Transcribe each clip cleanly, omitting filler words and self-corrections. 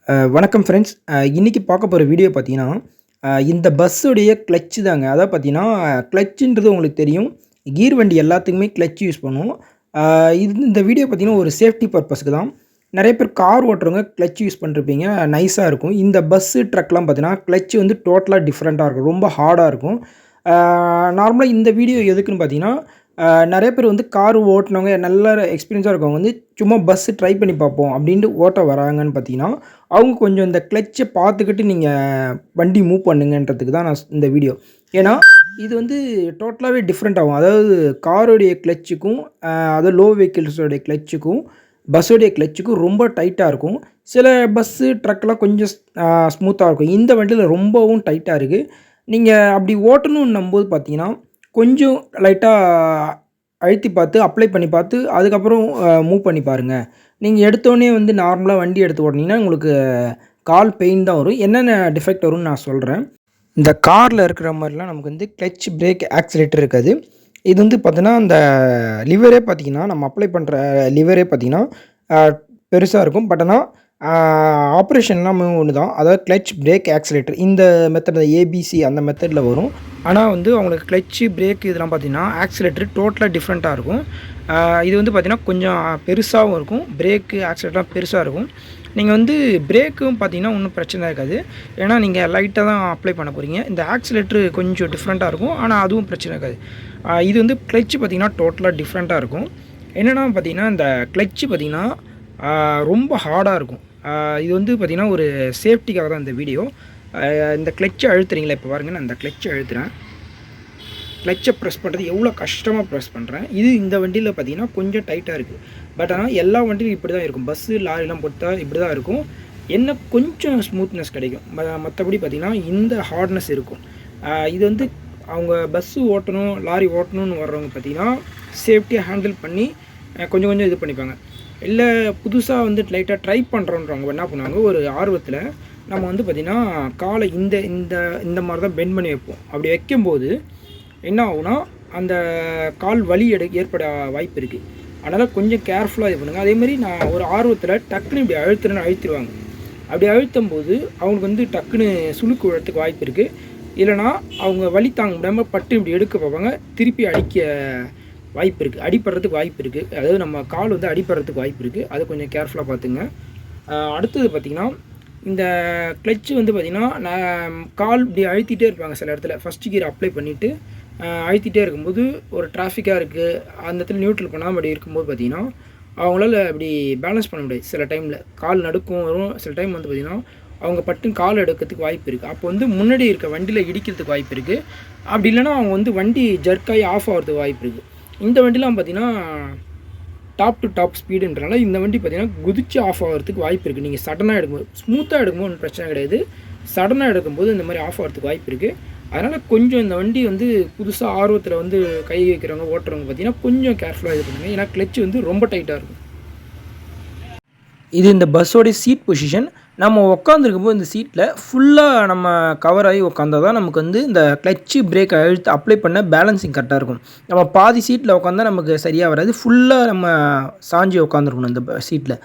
வணக்கம் ஃப்ரெண்ட்ஸ். இன்னைக்கு பார்க்க போகிற வீடியோ பார்த்தீங்கன்னா, இந்த பஸ்ஸுடைய கிளட்ச் தாங்க. அதாவது பார்த்தீங்கன்னா, கிளட்ச்ன்றது உங்களுக்கு தெரியும். கீர் வண்டி எல்லாத்துக்குமே கிளட்ச் யூஸ் பண்ணுவோம். அ இந்த வீடியோ பார்த்தீங்கன்னா, ஒரு சேஃப்டி பர்ப்பஸ்க்கு தான். நெறைய பேர் கார் ஓட்டுறவங்க கிளட்ச் யூஸ் பண்ணிருப்பீங்க. நைஸா இருக்கும். இந்த பஸ்ஸு, ட்ரக்லாம் பார்த்தீங்கன்னா, கிளட்ச் வந்து டோட்டலா டிஃப்ரெண்ட்டா இருக்கும். ரொம்ப ஹார்டா இருக்கும். அ நார்மலா இந்த வீடியோ எதுக்குன்னு பார்த்தீங்கன்னா, நெறைய பேர் வந்து கார் ஓட்டுனவங்க நல்ல எக்ஸ்பீரியன்ஸா இருக்கவங்க வந்து சும்மா பஸ் ட்ரை பண்ணி பார்ப்போம் அப்படின்ட்டு ஓட்ட வராங்கன்னு பார்த்தீங்கன்னா, அவங்க கொஞ்சம் இந்த கிளட்சை பார்த்துக்கிட்டு நீங்கள் வண்டி மூவ் பண்ணுங்கன்றதுக்கு தான் நான் இந்த வீடியோ. ஏன்னா இது வந்து டோட்டலாகவே டிஃப்ரெண்ட் ஆகும். அதாவது காரோடைய கிளட்சுக்கும் அதாவது லோ வெஹிக்கிள்ஸோடைய கிளட்சுக்கும் பஸ்ஸோடைய கிளட்சுக்கும் ரொம்ப டைட்டாக இருக்கும். சில பஸ்ஸு ட்ரக்லாம் கொஞ்சம் ஸ்மூத்தாக இருக்கும். இந்த வண்டியில் ரொம்பவும் டைட்டாக இருக்குது. நீங்கள் அப்படி ஓட்டணுன்னும்போது பார்த்தீங்கன்னா கொஞ்சம் லைட்டாக அழுத்தி பார்த்து, அப்ளை பண்ணி பார்த்து, அதுக்கப்புறம் மூவ் பண்ணி பாருங்கள். நீங்க எடுத்தோனே வந்து நார்மலா வண்டி எடுத்து ஓட்டுனீங்கன்னா, உங்களுக்கு கால் பெயின் தான் வரும். என்னென்ன டிஃபெக்ட் வரும்னு நான் சொல்றேன். இந்த கார்ல இருக்கிற மாரிலாம் நமக்கு வந்து கிளட்ச், பிரேக், ஆக்ஸிலேட்டர் இருக்காது. இது வந்து பார்த்தீங்கன்னா, அந்த லிவரே பார்த்தீங்கன்னா, நம்ம அப்ளை பண்ற லிவரே பார்த்தீங்கன்னா, அ பெருசா இருக்கும். பட் ஆனா ஆப்ரேஷன் எல்லாமே ஒண்ணு தான். அதாவது கிளட்ச், பிரேக், ஆக்ஸிலேட்டர் இந்த மெத்தட் ஏபிசி அந்த மெத்தட்ல வரும். ஆனா வந்து அவங்களுக்கு கிளட்ச், பிரேக் இதெல்லாம் பார்த்தீங்கன்னா, ஆக்ஸிலேட்டர் டோட்டலா டிஃப்ரெண்ட்டா இருக்கும். இது வந்து பார்த்தீங்கன்னா, கொஞ்சம் பெருசாவும் இருக்கும். பிரேக்கு, ஆக்ஸிலேட்டர்லாம் பெருசா இருக்கும். நீங்க வந்து பிரேக்கும் பார்த்தீங்கன்னா, ஒண்ணும் பிரச்சனை இருக்காது. ஏன்னா நீங்க லைட்டா தான் அப்ளை பண்ண போறீங்க. இந்த ஆக்ஸிலேட்டர் கொஞ்சம் டிஃப்ரெண்ட்டா இருக்கும். ஆனா அதுவும் பிரச்சனை இருக்காது. இது வந்து கிளட்ச் பார்த்தீங்கன்னா, டோட்டலா டிஃப்ரெண்ட்டா இருக்கும். என்னென்னா பார்த்தீங்கன்னா, இந்த கிளட்ச் பார்த்தீங்கன்னா, ரொம்ப ஹார்டா இருக்கும். இது வந்து பார்த்தீங்கன்னா, ஒரு சேஃப்டிக்காக தான் இந்த வீடியோ. இந்த கிளட்சை அழுத்துறீங்களா, இப்போ பாருங்க நான் இந்த கிளட்சை அழுத்துறேன். கிளட்சை ப்ரெஸ் பண்ணுறது எவ்வளோ கஷ்டமாக ப்ரெஸ் பண்ணுறேன். இது இந்த வண்டியில் பார்த்தீங்கன்னா கொஞ்சம் டைட்டாக இருக்குது. பட் ஆனால் எல்லா வண்டியும் இப்படி தான் இருக்கும். பஸ்ஸு, லாரிலாம் பொறுத்தா இப்படி தான் இருக்கும். என்ன கொஞ்சம் ஸ்மூத்னஸ் கிடைக்கும். மற்றபடி பார்த்தீங்கன்னா இந்த ஹார்ட்னஸ் இருக்கும். இது வந்து அவங்க பஸ்ஸு ஓட்டணும், லாரி ஓட்டணும்னு வர்றவங்க பார்த்தீங்கன்னா சேஃப்டியாக ஹேண்டில் பண்ணி கொஞ்சம் கொஞ்சம் இது பண்ணிப்பாங்க. இல்லை புதுசாக வந்து லைட்டாக ட்ரை பண்ணுறோன்றவங்க என்ன பண்ணுவாங்க, ஒரு ஆர்வத்தில் நம்ம வந்து பார்த்திங்கன்னா காலை இந்த இந்த இந்த மாதிரி தான் பெண்ட் பண்ணி வைப்போம். அப்படி வைக்கும்போது என்ன ஆகுனா, அந்த கால் வலி ஏற்பட வாய்ப்பு இருக்குது. அதனால் கொஞ்சம் கேர்ஃபுல்லாக இது பண்ணுங்கள். அதேமாதிரி நான் ஒரு ஆர்வத்தில் டக்குன்னு இப்படி அழுத்துறேன்னு அழுத்திடுவாங்க. அப்படி அழுத்தும்போது அவங்களுக்கு வந்து டக்குன்னு சுளுக்கு விழறதுக்கு வாய்ப்பு இருக்குது. இல்லைனா அவங்க வலி தாங்க முடியாமல் பட்டு இப்படி எடுக்க பார்ப்பாங்க, திருப்பி அடிக்க வாய்ப்பு இருக்குது, அடிப்படுறதுக்கு வாய்ப்பு இருக்குது. அதாவது நம்ம கால் வந்து அடிப்படுறதுக்கு வாய்ப்பு இருக்குது. அதை கொஞ்சம் கேர்ஃபுல்லாக பார்த்துங்க. அடுத்தது பார்த்திங்கன்னா, இந்த கிளட்ச்சு வந்து பார்த்திங்கன்னா, நான் கால் இப்படி அழுத்திட்டே இருப்பாங்க சில இடத்துல. ஃபஸ்ட்டு கியர் அப்ளை பண்ணிவிட்டு அழுத்திட்டே இருக்கும்போது ஒரு டிராஃபிக்காக இருக்குது, அந்த இடத்துல நியூட்ரல் பண்ணாமல் அப்படி இருக்கும்போது பார்த்திங்கன்னா, அவங்களால அப்படி பேலன்ஸ் பண்ண முடியாது. சில டைமில் கால் நடுக்கும் வரும். சில டைம் வந்து பார்த்திங்கன்னா அவங்க பட்டுன்னு கால் எடுக்கிறதுக்கு வாய்ப்பு இருக்குது. அப்போ வந்து முன்னாடி இருக்க வண்டியில் இடிக்கிறதுக்கு வாய்ப்பு இருக்குது. அப்படி இல்லைனா அவங்க வந்து வண்டி ஜர்க்காகி ஆஃப் ஆகிறதுக்கு வாய்ப்பு இருக்குது. இந்த வண்டிலாம் பார்த்திங்கன்னா டாப் டு டாப் ஸ்பீடுன்றனால இந்த வண்டி பார்த்திங்கன்னா குதிச்சு ஆஃப் ஆகிறதுக்கு வாய்ப்பு இருக்குது. நீங்கள் சடனாக எடுக்கும்போது, ஸ்மூத்தாக எடுக்கும்போது ஒன்றும் பிரச்சனை கிடையாது. சடனாக எடுக்கும்போது இந்த மாதிரி ஆஃப் ஆகிறதுக்கு வாய்ப்பு இருக்குது. அதனால் கொஞ்சம் இந்த வண்டி வந்து புதுசாக ஆர்வத்தில் வந்து கை வைக்கிறவங்க, ஓட்டுறவங்க பார்த்திங்கன்னா கொஞ்சம் கேர்ஃபுல்லாக இது பண்ணுங்கள். ஏன்னா கிளட்ச் வந்து ரொம்ப டைட்டாக இருக்கும். இது இந்த பஸ்ஸோடைய சீட் பொசிஷன். நம்ம உட்காந்துருக்கும்போது இந்த சீட்டில் ஃபுல்லாக நம்ம கவர் ஆகி உட்காந்தா தான் நமக்கு வந்து இந்த கிளட்ச்சு, பிரேக் அழுத்து அப்ளை பண்ண பேலன்சிங் கரெக்டாக இருக்கும். நம்ம பாதி சீட்டில் உட்காந்தா நமக்கு சரியாக வராது. ஃபுல்லாக நம்ம சாஞ்சி உட்காந்துருக்கணும் இந்த சீட்டில்.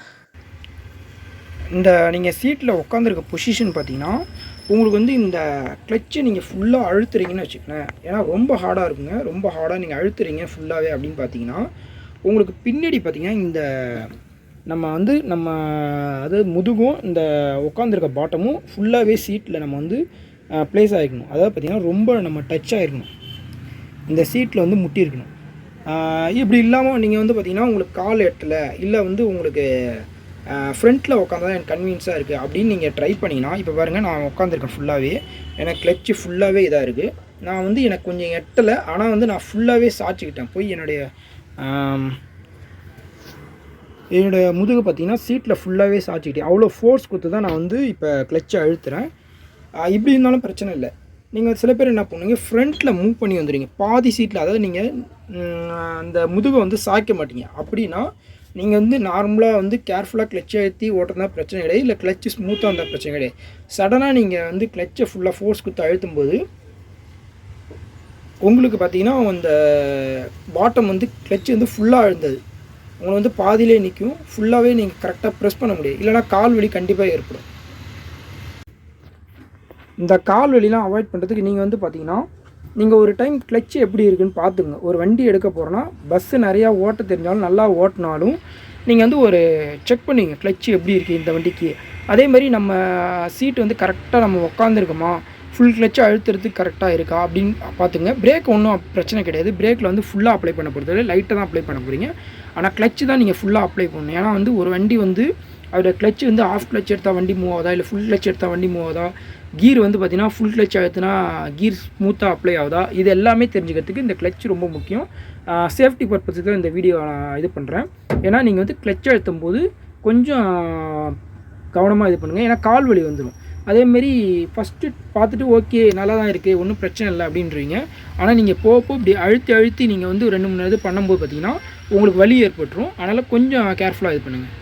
இந்த நீங்கள் சீட்டில் உட்காந்துருக்க பொசிஷன் பார்த்தீங்கன்னா, உங்களுக்கு வந்து இந்த கிளட்சை நீங்கள் ஃபுல்லாக அழுத்துறீங்கன்னு வச்சுக்கோங்களேன். ஏன்னா ரொம்ப ஹார்டாக இருக்குங்க. ரொம்ப ஹார்டாக நீங்கள் அழுத்துறீங்க ஃபுல்லாகவே அப்படின்னு பார்த்தீங்கன்னா, உங்களுக்கு பின்னாடி பார்த்தீங்கன்னா இந்த நம்ம அதாவது முதுகும் இந்த உட்காந்துருக்க பாட்டமும் ஃபுல்லாகவே சீட்டில் நம்ம வந்து ப்ளேஸ் ஆகிக்கணும். அதாவது பார்த்திங்கன்னா ரொம்ப நம்ம டச் ஆகிருக்கணும். இந்த சீட்டில் வந்து முட்டி இருக்கணும். இப்படி இல்லாமல் நீங்கள் வந்து பார்த்திங்கன்னா உங்களுக்கு கால் எட்டலை, இல்லை வந்து உங்களுக்கு ஃப்ரண்ட்டில் உட்காந்தா தான் எனக்கு கன்வீனியன்ஸாக இருக்குது அப்படின்னு நீங்கள் ட்ரை பண்ணிங்கன்னா, இப்போ பாருங்கள் நான் உட்காந்துருக்கேன் ஃபுல்லாகவே. எனக்கு கிளட்ச்சு ஃபுல்லாகவே இதாக இருக்குது. நான் வந்து எனக்கு கொஞ்சம் எட்டலை, ஆனால் வந்து நான் ஃபுல்லாகவே சாய்ச்சிக்கிட்டேன். போய் என்னுடைய முதுகு பார்த்திங்கன்னா சீட்டில் ஃபுல்லாகவே சாய்ச்சிக்கிட்டேன். அவ்வளோ ஃபோர்ஸ் கொடுத்து தான் நான் வந்து இப்போ கிளட்சை அழுத்துறேன். இப்படி இருந்தாலும் பிரச்சனை இல்லை. நீங்கள் சில பேர் என்ன பண்ணுவீங்க, ஃப்ரண்ட்டில் மூவ் பண்ணி வந்துடுவீங்க பாதி சீட்டில். அதாவது நீங்கள் அந்த முதுகை வந்து சாய்க்க மாட்டீங்க. அப்படின்னா நீங்கள் வந்து நார்மலாக வந்து கேர்ஃபுல்லாக கிளட்சை அழுத்தி ஓட்டுறதா பிரச்சனை கிடையாது. இல்லை கிளட்ச்சு ஸ்மூத்தாக இருந்தால் பிரச்சனை கிடையாது. சடனாக நீங்கள் வந்து கிளட்சை ஃபுல்லாக ஃபோர்ஸ் கொடுத்து அழுத்தும்போது உங்களுக்கு பார்த்திங்கன்னா அந்த பாட்டம் வந்து கிளட்ச் வந்து ஃபுல்லாக அழுந்தது. உங்களை வந்து பாதியிலே நிற்கும். ஃபுல்லாகவே நீங்கள் கரெக்டாக ப்ரெஸ் பண்ண முடியாது. இல்லைனா கால் வலி கண்டிப்பாக ஏற்படும். இந்த கால் வலிலாம் அவாய்ட் பண்ணுறதுக்கு நீங்கள் வந்து பார்த்தீங்கன்னா, நீங்கள் ஒரு டைம் கிளட்ச் எப்படி இருக்குன்னு பார்த்துங்க. ஒரு வண்டி எடுக்க போகிறோன்னா, பஸ்ஸு நிறையா ஓட்ட தெரிஞ்சாலும் நல்லா ஓட்டினாலும் நீங்கள் வந்து ஒரு செக் பண்ணிங்க கிளட்ச் எப்படி இருக்குது இந்த வண்டிக்கு. அதேமாதிரி நம்ம சீட்டு வந்து கரெக்டாக நம்ம உட்காந்துருக்கோமா, ஃபுல் கிளட்சை அழுத்துறதுக்கு கரெக்டாக இருக்கா அப்படின்னு பார்த்துங்க. பிரேக் ஒன்றும் பிரச்சனை கிடையாது. பிரேக்கில் வந்து ஃபுல்லாக அப்ளை பண்ண போகிறது லைட்டாக தான் அப்ளை பண்ண போகிறீங்க. ஆனால் கிளட்ச் தான் நீங்கள் ஃபுல்லாக அப்ளை பண்ணணும். ஏன்னா வந்து ஒரு வண்டி வந்து அதோட கிளட்ச் வந்து ஆஃப் கிளட்ச் எடுத்தால் வண்டி மூவ் ஆகுதா, இல்லை ஃபுல் கிளட்ச் எடுத்தால் வண்டி மூவ் ஆகுதா, கீர் வந்து பார்த்திங்கன்னா ஃபுல் கிளட்ச் அழுத்தினா கீர் ஸ்மூத்தாக அப்ளை ஆகுதா, இது எல்லாமே தெரிஞ்சுக்கிறதுக்கு இந்த கிளட்ச் ரொம்ப முக்கியம். சேஃப்டி பர்பஸுக்கு தான் இந்த வீடியோ நான் இது பண்ணுறேன். ஏன்னா நீங்கள் வந்து கிளட்ச் அழுத்தும் போது கொஞ்சம் கவனமாக இது பண்ணுங்கள். ஏன்னா கால் வலி வந்துடும். அதேமாரி ஃபஸ்ட்டு பார்த்துட்டு ஓகே நல்லா தான் இருக்குது, ஒன்றும் பிரச்சனை இல்லை அப்படின்றீங்க. ஆனால் நீங்கள் போக இப்படி அழுத்தி நீங்கள் வந்து 2-3 இது பண்ணும்போது பார்த்திங்கன்னா உங்களுக்கு வலி ஏற்பட்டுரும். அதனால் கொஞ்சம் கேர்ஃபுல்லாக இது பண்ணுங்கள்.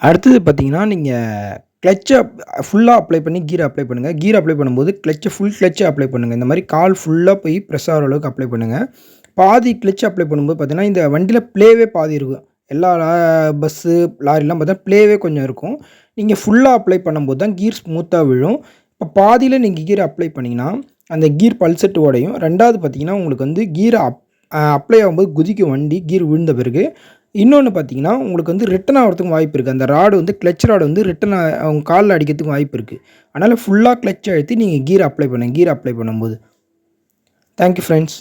அடுத்தது பார்த்திங்கன்னா, நீங்கள் கிளட்சை ஃபுல்லாக அப்ளை பண்ணி கீரை அப்ளை பண்ணுங்கள். கீர் அப்ளை பண்ணும்போது ஃபுல் கிளட்சை அப்ளை பண்ணுங்கள். இந்த மாதிரி கால் ஃபுல்லாக போய் ப்ரெஸ் ஆகிற அளவுக்கு அப்ளை பண்ணுங்கள். பாதி கிளட்ச் அப்ளை பண்ணும்போது பார்த்திங்கன்னா, இந்த வண்டியில் ப்ளேவே பாதி இருக்கும். எல்லா பஸ்ஸு லாரிலாம் பார்த்தா ப்ளேவே கொஞ்சம் இருக்கும். நீங்கள் ஃபுல்லாக அப்ளை பண்ணும்போது தான் கீர் ஸ்மூத்தாக விழும். இப்போ பாதியில் நீங்கள் கீரை அப்ளை பண்ணிங்கன்னா அந்த கீர் பல்செட்டு உடையும். 2வது பார்த்திங்கன்னா, உங்களுக்கு வந்து கீரை அப்ளை ஆகும்போது குதிக்கும் வண்டி கீர் விழுந்த பிறகு. இன்னொன்று பார்த்தீங்கன்னா, உங்களுக்கு வந்து ரிட்டர்ன் ஆகிறதுக்கும் வாய்ப்பு இருக்குது. அந்த ராடு வந்து கிளட்ச் ராடு வந்து ரிட்டர்ன் அவங்க காலில் அடிக்கிறதுக்கும் வாய்ப்பு இருக்குது. அதனால் ஃபுல்லாக கிளட்ச் அழுத்தி நீங்கள் கீர் அப்ளை பண்ணுங்கள். கீர் அப்ளை பண்ணும்போது. Thank you friends.